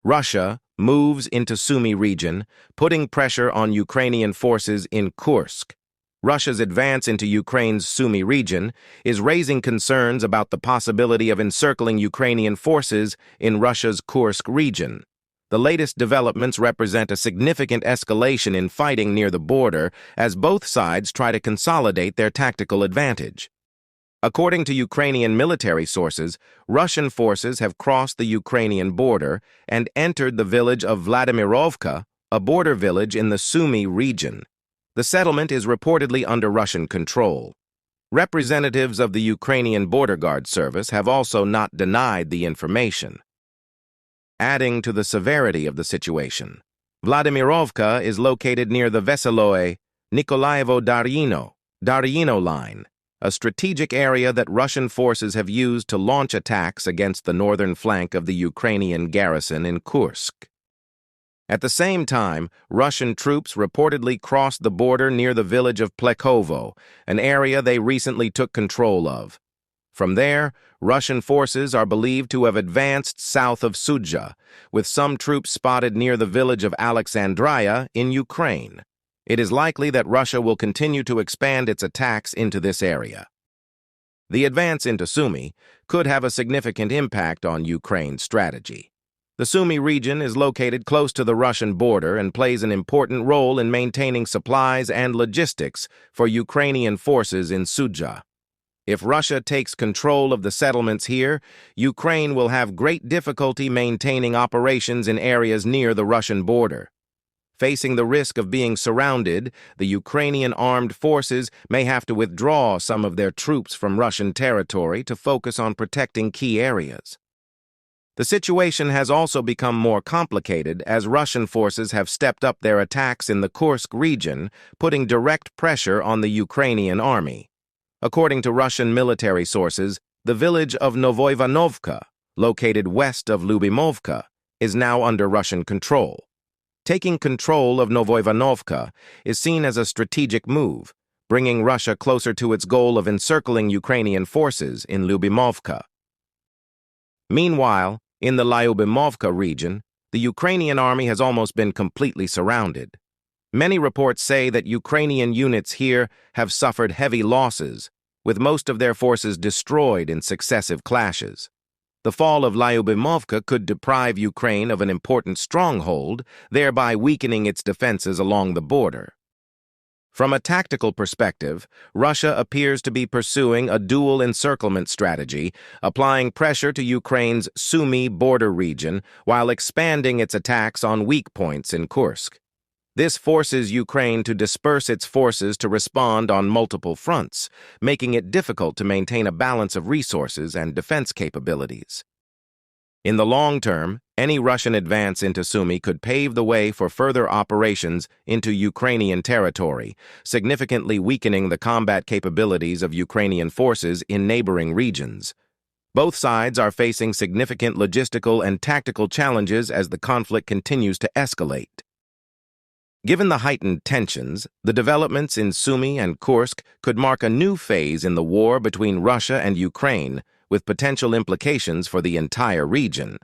Russia moves into Sumy region, putting pressure on Ukrainian forces in Kursk. Russia's advance into Ukraine's Sumy region is raising concerns about the possibility of encircling Ukrainian forces in Russia's Kursk region. The latest developments represent a significant escalation in fighting near the border as both sides try to consolidate their tactical advantage. According to Ukrainian military sources, Russian forces have crossed the Ukrainian border and entered the village of Vladimirovka, a border village in the Sumy region. The settlement is reportedly under Russian control. Representatives of the Ukrainian Border Guard Service have also not denied the information. Adding to the severity of the situation, Vladimirovka is located near the Veseloe, Nikolaevo-Daryino line, a strategic area that Russian forces have used to launch attacks against the northern flank of the Ukrainian garrison in Kursk. At the same time, Russian troops reportedly crossed the border near the village of Plekovo, an area they recently took control of. From there, Russian forces are believed to have advanced south of Sudzha, with some troops spotted near the village of Alexandria in Ukraine. It is likely that Russia will continue to expand its attacks into this area. The advance into Sumy could have a significant impact on Ukraine's strategy. The Sumy region is located close to the Russian border and plays an important role in maintaining supplies and logistics for Ukrainian forces in Sudzha. If Russia takes control of the settlements here, Ukraine will have great difficulty maintaining operations in areas near the Russian border. Facing the risk of being surrounded, the Ukrainian armed forces may have to withdraw some of their troops from Russian territory to focus on protecting key areas. The situation has also become more complicated as Russian forces have stepped up their attacks in the Kursk region, putting direct pressure on the Ukrainian army. According to Russian military sources, the village of Nikolaevo-Daryino, located west of Lyubimovka, is now under Russian control. Taking control of Nikolaevo-Daryino is seen as a strategic move, bringing Russia closer to its goal of encircling Ukrainian forces in Lyubimovka. Meanwhile, in the Lyubimovka region, the Ukrainian army has almost been completely surrounded. Many reports say that Ukrainian units here have suffered heavy losses, with most of their forces destroyed in successive clashes. The fall of Lyubimovka could deprive Ukraine of an important stronghold, thereby weakening its defenses along the border. From a tactical perspective, Russia appears to be pursuing a dual encirclement strategy, applying pressure to Ukraine's Sumy border region while expanding its attacks on weak points in Kursk. This forces Ukraine to disperse its forces to respond on multiple fronts, making it difficult to maintain a balance of resources and defense capabilities. In the long term, any Russian advance into Sumy could pave the way for further operations into Ukrainian territory, significantly weakening the combat capabilities of Ukrainian forces in neighboring regions. Both sides are facing significant logistical and tactical challenges as the conflict continues to escalate. Given the heightened tensions, the developments in Sumy and Kursk could mark a new phase in the war between Russia and Ukraine, with potential implications for the entire region.